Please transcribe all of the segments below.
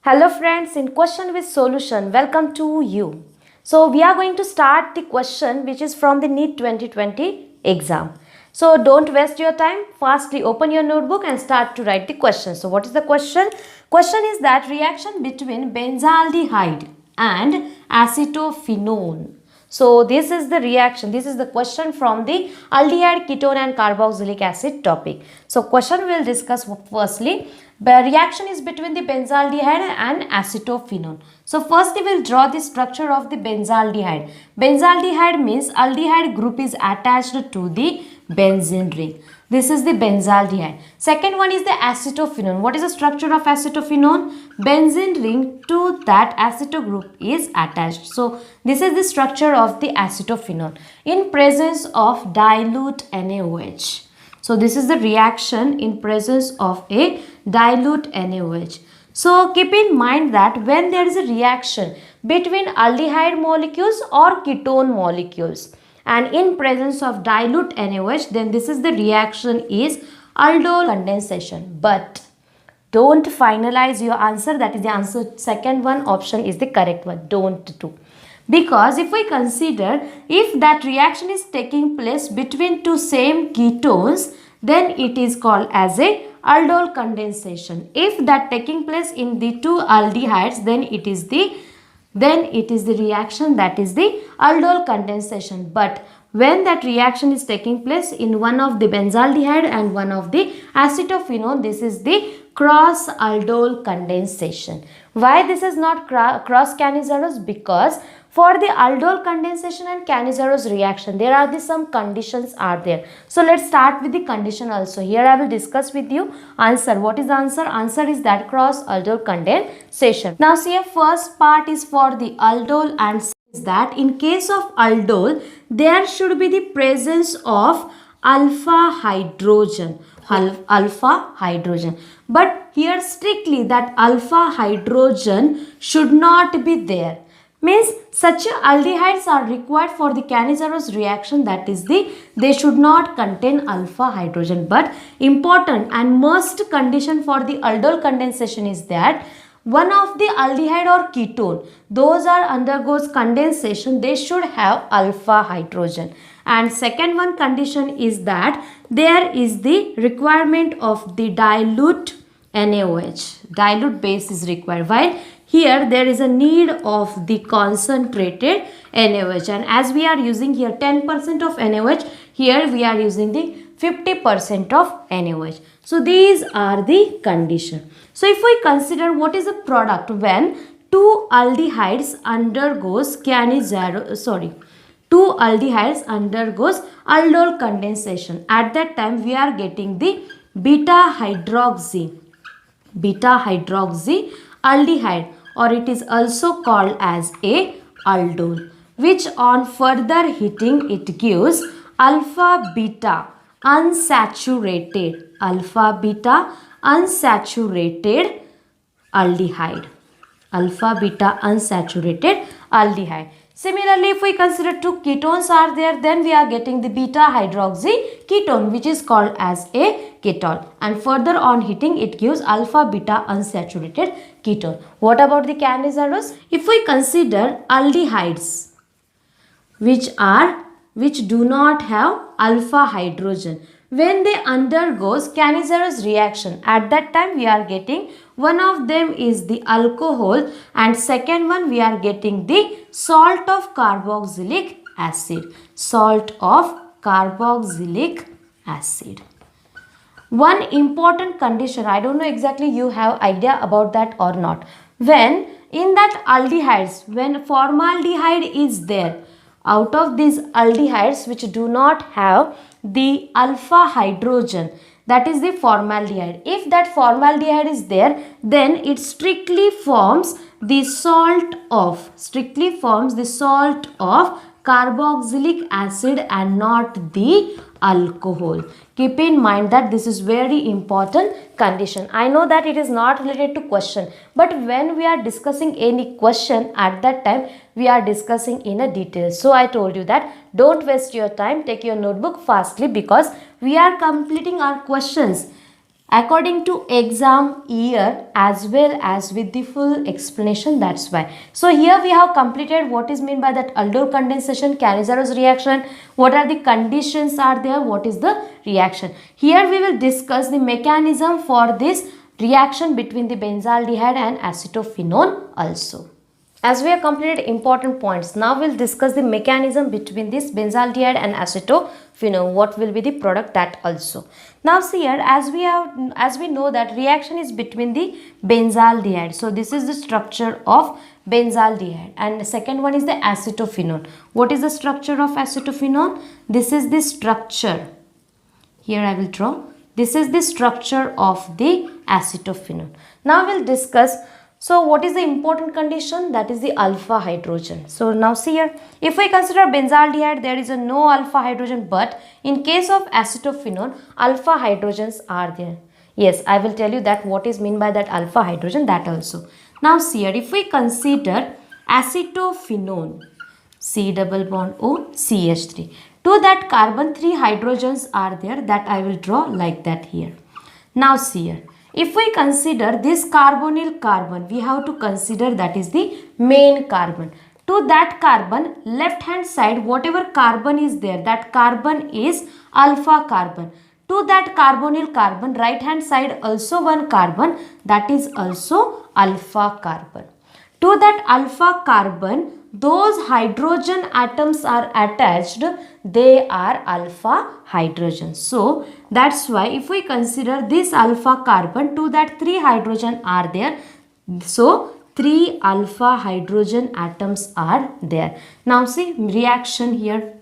Hello friends, in question with solution, welcome to you. So we are going to start the question which is from the NEET 2020 exam. So don't waste your time, fastly open your notebook and start to write the question. So what is the question? Question is that reaction between benzaldehyde and acetophenone. So this is the reaction, this is the question from the aldehyde, ketone and carboxylic acid topic. So question we will discuss firstly. The reaction is between the benzaldehyde and acetophenone. So first we will draw the structure of the benzaldehyde. Benzaldehyde means aldehyde group is attached to the benzene ring. This is the benzaldehyde. Second one is the acetophenone. What is the structure of acetophenone? Benzene ring to that aceto group is attached. So this is the structure of the acetophenone in presence of dilute NaOH. So this is the reaction in presence of a dilute NaOH. So keep in mind that when there is a reaction between aldehyde molecules or ketone molecules and in presence of dilute NaOH, then this is the reaction is aldol condensation. But don't finalize your answer, that is the answer second one option is the correct one. Don't do. Because if we consider if that reaction is taking place between two same ketones, then it is called as a aldol condensation. If that taking place in the two aldehydes, then it is the reaction that is the aldol condensation. But when that reaction is taking place in one of the benzaldehyde and one of the acetophenone, this is the cross aldol condensation. Why this is not cross Cannizzaro? Because for the aldol condensation and Cannizzaro reaction, there are some conditions are there. So let's start with the condition also. Here I will discuss with you answer. What is the answer? Answer is that cross aldol condensation. Now see, first part is for the aldol and is that in case of aldol, there should be the presence of alpha hydrogen. Alpha hydrogen. But here strictly that alpha hydrogen should not be there. Means such aldehydes are required for the Cannizzaro reaction, that is they should not contain alpha hydrogen. But important and must condition for the aldol condensation is that one of the aldehyde or ketone, those are undergoes condensation, they should have alpha hydrogen. And second one condition is that there is the requirement of the dilute NaOH. Dilute base is required. While here there is a need of the concentrated NaOH, and as we are using here 10% of NaOH, here we are using the 50% of NaOH. So these are the conditions. So if we consider what is a product when two aldehydes undergoes two aldehydes undergoes aldol condensation. At that time we are getting the beta hydroxy aldehyde, or it is also called as a aldol, which on further heating it gives alpha beta unsaturated aldehyde. Similarly, if we consider two ketones are there, then we are getting the beta hydroxy ketone, which is called as a ketone, and further on heating it gives alpha beta unsaturated ketone. What about the Cannizzaro? If we consider aldehydes which do not have alpha hydrogen, when they undergoes Cannizzaro reaction, at that time we are getting one of them is the alcohol and second one we are getting the salt of carboxylic acid. One important condition, I don't know exactly you have idea about that or not. When in that aldehydes, when formaldehyde is there, out of these aldehydes which do not have the alpha hydrogen, that is the formaldehyde. If that formaldehyde is there, then it strictly forms the salt of carboxylic acid and not the alcohol. Keep in mind that this is very important condition. I know that it is not related to question, but when we are discussing any question, at that time we are discussing in a detail. So I told you that don't waste your time, take your notebook fastly, because we are completing our questions according to exam year as well as with the full explanation. That's why. So here we have completed what is meant by that aldol condensation, Cannizzaro reaction, what are the conditions are there, what is the reaction. Here we will discuss the mechanism for this reaction between the benzaldehyde and acetophenone also. As we have completed important points, now we'll discuss the mechanism between this benzaldehyde and acetophenone. What will be the product, that also. Now see here, as we know that reaction is between the benzaldehyde. So this is the structure of benzaldehyde, and the second one is the acetophenone. What is the structure of acetophenone? This is the structure. Here I will draw. This is the structure of the acetophenone. Now we'll discuss. So what is the important condition? That is the alpha hydrogen. So now see here, if we consider benzaldehyde, there is a no alpha hydrogen, but in case of acetophenone, alpha hydrogens are there. Yes, I will tell you that what is meant by that alpha hydrogen, that also. Now see here, if we consider acetophenone, C double bond O CH3, to that carbon 3 hydrogens are there, that I will draw like that here. Now see here, if we consider this carbonyl carbon, we have to consider that is the main carbon. To that carbon, left hand side, whatever carbon is there, that carbon is alpha carbon. To that carbonyl carbon, right hand side also one carbon, that is also alpha carbon. To that alpha carbon, those hydrogen atoms are attached, they are alpha hydrogen. So that's why if we consider this alpha carbon, to that 3 hydrogen are there. So 3 alpha hydrogen atoms are there. Now see reaction here.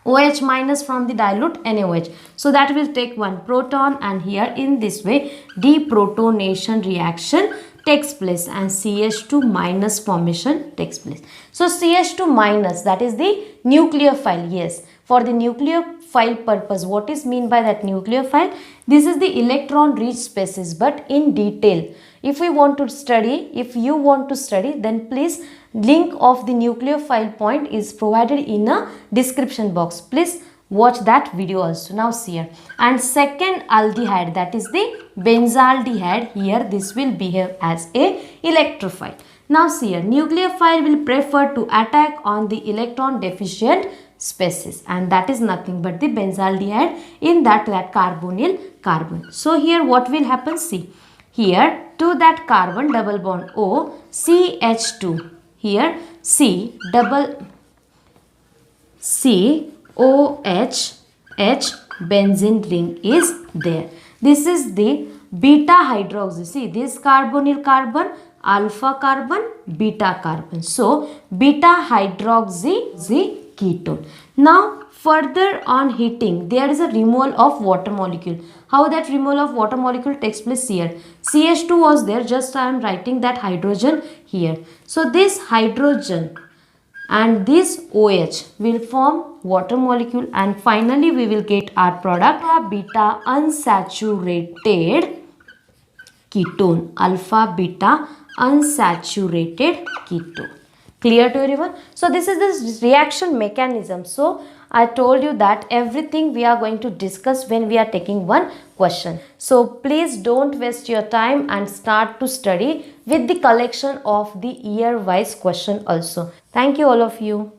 OH minus from the dilute NaOH. So that will take one proton, and here in this way deprotonation reaction takes place and CH2 minus formation takes place. So CH2 minus, that is the nucleophile. Yes, for the nucleophile purpose, what is mean by that nucleophile? This is the electron rich species, but in detail if we want to study, if you want to study, then please link of the nucleophile point is provided in a description box. Please watch that video also. Now see here, and second aldehyde, that is the benzaldehyde, here this will behave as a electrophile. Now see here, nucleophile will prefer to attack on the electron deficient species, and that is nothing but the benzaldehyde, in that carbonyl carbon. So here what will happen? See here, to that carbon double bond O CH2, here C double C OH H benzene ring is there. This is the beta hydroxy. See this carbonyl carbon, alpha carbon, beta carbon. So beta hydroxy ketone. Now further on heating, there is a removal of water molecule. How that removal of water molecule takes place here? CH2 was there, just I am writing that hydrogen here. So this hydrogen and this OH will form water molecule, and finally we will get our product beta unsaturated ketone, alpha beta unsaturated ketone. Clear to everyone? So this is this reaction mechanism. So I told you that everything we are going to discuss when we are taking one question. So please don't waste your time and start to study with the collection of the year wise question also. Thank you all of you.